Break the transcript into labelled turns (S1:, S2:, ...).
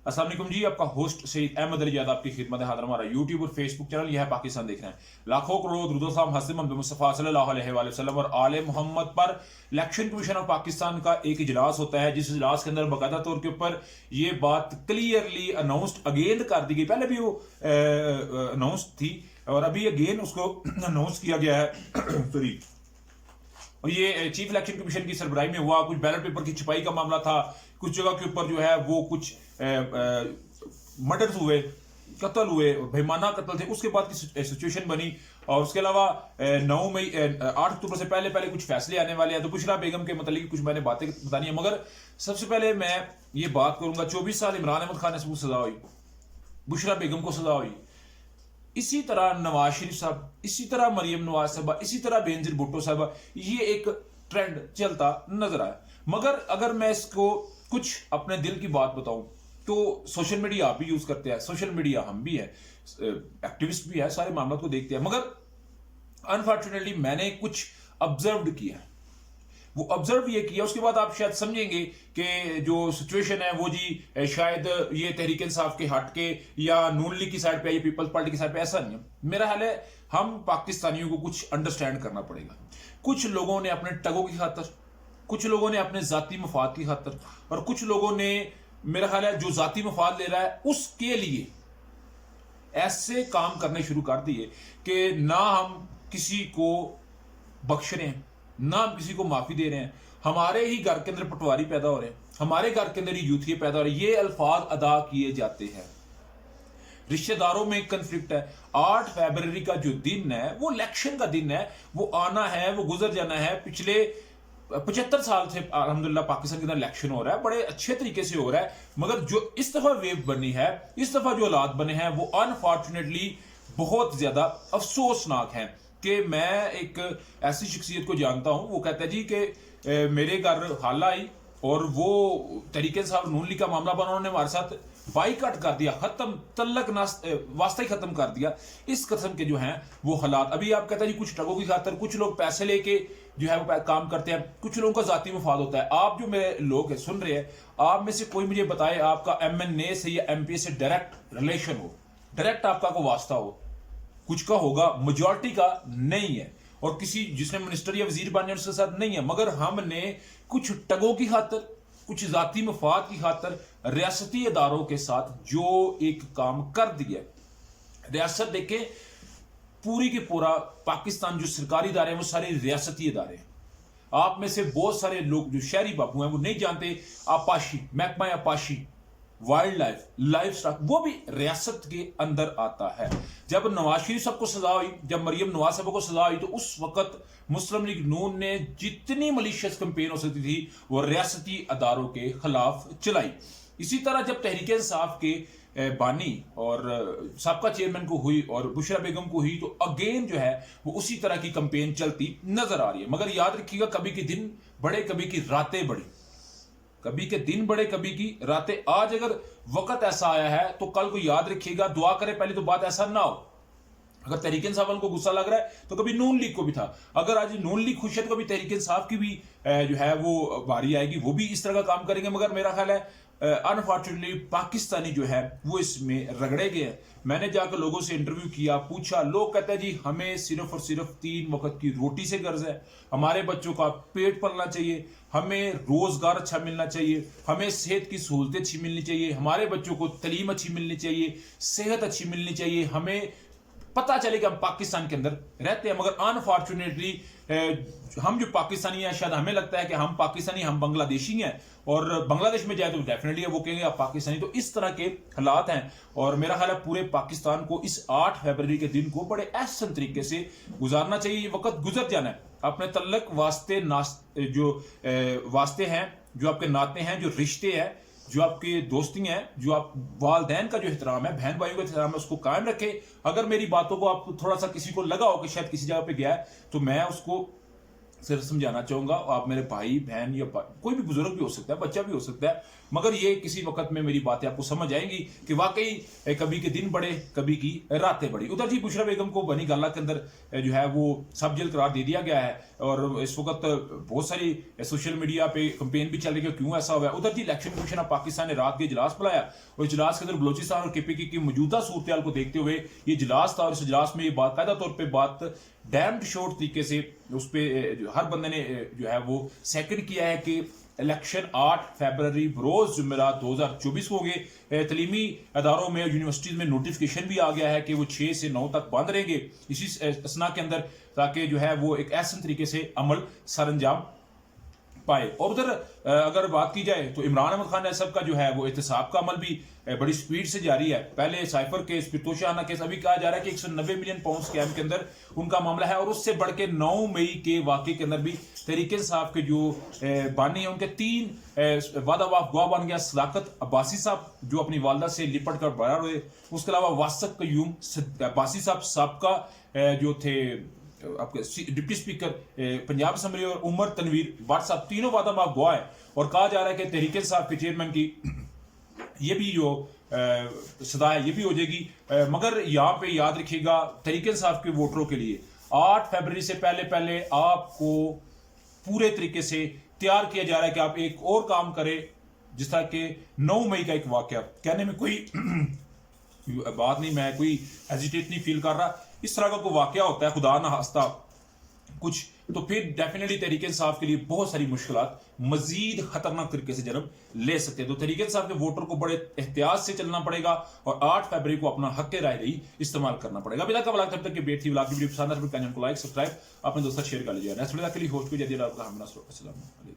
S1: अस्सलाम वालेकुम जी, आपका होस्ट सईद अहमद अली ज़ादा आपकी खिदमत है हाजिर। हमारा यूट्यूब और फेसबुक चैनल यह है पाकिस्तान देख रहे हैं। लाखों करोड़ दुरूद सलाम हज़रत मोहम्मद मुस्तफ़ा सल्लल्लाहु अलैहि वसल्लम और आले मोहम्मद पर इलेक्शन कमीशन ऑफ पाकिस्तान का एक इजलास होता है, जिस इजलास के अंदर बाकायदा तौर के ऊपर ये बात क्लियरली अनाउंस्ड अगेन कर दी गई। पहले भी वो अनाउंस थी और अभी अगेन उसको अनाउंस किया गया है सॉरी। और ये चीफ इलेक्शन कमीशन की सरबराही में हुआ। कुछ बैलेट पेपर की छपाई का मामला था, कुछ जगह के ऊपर जो है वो कुछ मर्डर्स हुए, कत्ल हुए, बेईमाना कत्ल थे। उसके बाद की सिचुएशन बनी और उसके अलावा 8 अक्टूबर से पहले पहले कुछ फैसले आने वाले हैं। तो बुशरा बेगम के मतलब कुछ मैंने बातें बतानी है, मगर सबसे पहले मैं ये बात करूंगा 24 साल इमरान अहमद खान को सजा हुई, बुशरा बेगम को सजा हुई, इसी तरह नवाज शरीफ साहब, इसी तरह मरियम नवाज साहबा, इसी तरह बेनजीर भुट्टो साहबा, ये एक ट्रेंड चलता नजर आया। मगर अगर मैं इसको कुछ अपने दिल की बात बताऊं तो सोशल मीडिया आप भी यूज करते हैं, सोशल मीडिया हम भी है, एक्टिविस्ट भी है, सारे मामलों को देखते हैं। मगर अनफॉर्चुनेटली मैंने कुछ ऑब्जर्व किया, वो ऑब्जर्व ये किया, उसके बाद आप शायद समझेंगे कि जो सिचुएशन है वो जी शायद ये तहरीक इंसाफ के हट के या नून लीग की साइड पे या पीपल्स पार्टी की साइड पे, ऐसा नहीं है। मेरा ख्याल है हम पाकिस्तानियों को कुछ अंडरस्टैंड करना पड़ेगा। कुछ लोगों ने अपने टगों की खातर, कुछ लोगों ने अपने जाती मफाद की खातर, और कुछ लोगों ने मेरा ख्याल है जो जाती मफाद ले रहा है उसके लिए ऐसे काम करने शुरू कर दिए कि ना हम किसी को बख्श रहे हैं, ना हम किसी को माफी दे रहे हैं। हमारे ही घर के अंदर पटवारी पैदा हो रहे हैं, हमारे घर के अंदर ही यूथिये पैदा हो रहे हैं, ये अल्फाज अदा किए जाते हैं। रिश्तेदारों में कंफ्लिक्ट है। 8 फरवरी का जो दिन है वो इलेक्शन का दिन है, वो आना है, वो गुजर जाना है। पिछले 75 साल से अल्हम्दुलिल्लाह पाकिस्तान के अंदर इलेक्शन हो रहा है, बड़े अच्छे तरीके से हो रहा है। मगर जो इस दफा वेव बनी है, इस दफा जो हालात बने हैं वो अनफॉर्चुनेटली बहुत ज्यादा अफसोसनाक है। कि मैं एक ऐसी शख्सियत को जानता हूं, वो कहता है जी कि मेरे घर खाला आई और वो तरीके से नून लीग का मामला बना, उन्होंने हमारे साथ बाइकआउट कर दिया, खत्म, तल्लक वास्ता ही खत्म कर दिया। इस किस्म के जो हैं वो हालात। अभी आप कहते हैं जी कुछ टगों की खातर कुछ लोग पैसे लेके जो है वो काम करते हैं, कुछ लोगों का जाती मफाद होता है। आप जो मेरे लोग हैं सुन रहे हैं, आप में से कोई मुझे बताए आपका MNA से या MP से डायरेक्ट रिलेशन हो, डायरेक्ट आपका को वास्ता हो, कुछ का होगा, मेजॉरिटी का नहीं है, और किसी जिसने मिनिस्टर या वजीर बनने उसके साथ नहीं है। मगर हमने कुछ टगों की खातर, कुछ जाती मफाद की खातर रियासती इदारों के साथ जो एक काम कर दिया। रियासत देखे पूरी के पूरा पाकिस्तान जो सरकारी इदारे हैं वो सारे रियासती इदारे हैं। आप में से बहुत सारे लोग जो शहरी बाबू हैं वो नहीं जानते, आपाशी, महकमा आपाशी, वाइल्ड लाइफ, लाइफ स्टॉक, वो भी रियासत के अंदर आता है। जब नवाज शरीफ साहब को सजा हुई, जब मरियम नवाज साहब को सजा हुई, तो उस वक्त मुस्लिम लीग नून ने जितनी मलिशियस कैंपेन हो सकती थी वो रियासती अदारों के खिलाफ चलाई। इसी तरह जब तहरीक इंसाफ के बानी और साबका चेयरमैन को हुई और बुशरा बेगम को हुई, तो अगेन जो है वो उसी तरह की कैंपेन चलती नजर आ रही है। मगर याद रखिएगा, कभी के दिन बड़े, कभी की रातें बड़ी, कभी के दिन बड़े, कभी की रातें। आज अगर वक्त ऐसा आया है तो कल को याद रखिएगा, दुआ करें पहले तो बात ऐसा ना हो। अगर तहरीक इंसाफ को गुस्सा लग रहा है तो कभी नून लीग को भी था। अगर आज नून लीग खुश है तो कभी तहरीक इंसाफ की भी जो है वो बारी आएगी, वो भी इस तरह का काम करेंगे। मगर मेरा ख्याल है अनफॉर्चुनेटली पाकिस्तानी जो है वो इसमें रगड़े गए हैं। मैंने जाकर लोगों से इंटरव्यू किया, पूछा, लोग कहते हैं जी हमें सिर्फ और सिर्फ 3 वक्त की रोटी से गर्ज है, हमारे बच्चों का पेट पलना चाहिए, हमें रोजगार अच्छा मिलना चाहिए, हमें सेहत की सहूलतें अच्छी मिलनी चाहिए, हमारे बच्चों को तलीम अच्छी मिलनी चाहिए, सेहत अच्छी मिलनी चाहिए, हमें पता चले कि हम पाकिस्तान के अंदर रहते हैं। मगर अनफॉर्चुनेटली हम जो पाकिस्तानी हैं, शायद हमें लगता है कि हम पाकिस्तानी, हम बांग्लादेशी हैं, और बांग्लादेश में जाए तो डेफिनेटली वो कहेंगे आप पाकिस्तानी। तो इस तरह के हालात हैं और मेरा ख्याल है पूरे पाकिस्तान को इस 8 फरवरी के दिन को बड़े एहसन तरीके से गुजारना चाहिए। ये वक्त गुजर जाना है। अपने तल्लक वास्ते जो वास्ते हैं, जो आपके नाते हैं, जो रिश्ते हैं, जो आपकी दोस्ती हैं, जो आप वालदैन का जो एहतराम है, बहन भाइयों का एहतराम है, उसको कायम रखें। अगर मेरी बातों को आप थोड़ा सा किसी को लगा हो कि शायद किसी जगह पे गया है, तो मैं उसको सिर्फ समझाना चाहूँगा, आप मेरे भाई बहन या कोई भी बुजुर्ग भी हो सकता है, बच्चा भी हो सकता है, मगर ये किसी वक्त में मेरी बातें आपको समझ आएंगी कि वाकई कभी के दिन बड़े, कभी की रातें बड़ी। उधर जी बुशरा बेगम को बनी गाला के अंदर जो है वो सब जेल करार दे दिया गया है और इस वक्त बहुत सारी सोशल मीडिया पे कंपेन भी चल रही है क्यों ऐसा हुआ है। उधर जी इलेक्शन कमीशन ऑफ पाकिस्तान ने रात के इजलास बुलाया और इजलास के अंदर बलोचिस्तान और केपीके की मौजूदा सूरत को देखते हुए ये इजलास था और इस इजलास में ये बाकायदा तौर पर बात डैम्ड शॉर्ट तरीके से उस पर हर बंदे ने जो है वो सेकंड किया है कि इलेक्शन 8 फरवरी बरोज जुमेरात 2024 को होंगे। तलीमी अदारों में यूनिवर्सिटीज में नोटिफिकेशन भी आ गया है कि वो 6 से 9 तक बंद रहेंगे इसी असना के अंदर, ताकि जो है वो एक ऐसे तरीके से अमल सर अंजाम पाए। और उधर अगर बात की जाए तो इमरान अहमद खान साहब का जो है वो एहतसाब का अमल भी बड़ी स्पीड से जारी है। पहले साइफर केस, फिर तोशाना केस, अभी कहा जा रहा है कि 190 मिलियन पाउंड स्कैम के अंदर उनका मामला है और उससे बढ़ के 9 मई के वाकये के अंदर भी तहरीक इंसाफ के जो बानी है उनके 3 वादावाफ गवाह बन गया। सदाकत अब्बासी साहब जो अपनी वालदा से लिपट कर बरार हुए, उसके अलावा वासक कयूम अब्बासी साहब साहब जो थे आपके डिप्टी स्पीकर पंजाब असम्बली और उमर तनवीर भट्ट साहब, तीनों वादा माफ गवाह है और कहा जा रहा है कि तहरीक इंसाफ के चेयरमैन की ये भी जो सदा है ये भी हो जाएगी। मगर यहाँ पे याद रखिएगा तहरीक इंसाफ के वोटरों के लिए 8 फरवरी से पहले पहले आपको पूरे तरीके से तैयार किया जा रहा है कि आप एक और काम करें, जिस तरह के 9 मई का एक वाकया, कहने में कोई बात नहीं, मैं कोई हेजिटेट नहीं फील कर रहा, इस तरह का कोई वाकया होता है खुदा ना खास्ता कुछ, तो फिर डेफिनेटली तहरीक इंसाफ के लिए बहुत सारी मुश्किलात मजीद खतरनाक तरीके से जन्म ले सकते हैं। तो तहरीक इंसाफ के वोटर को बड़े एहतियात से चलना पड़ेगा और 8 फरवरी को अपना हक राय रही इस्तेमाल करना पड़ेगा। अभी तक का व्लॉग तब तक की बेट थी। व्लॉग की वीडियो पसंद है तो चैनल को लाइक सब्सक्राइब अपने दोस्तों शेयर कर लीजिए। नेक्स्ट वीडियो के लिए होस्ट को जल्दी आपका हम।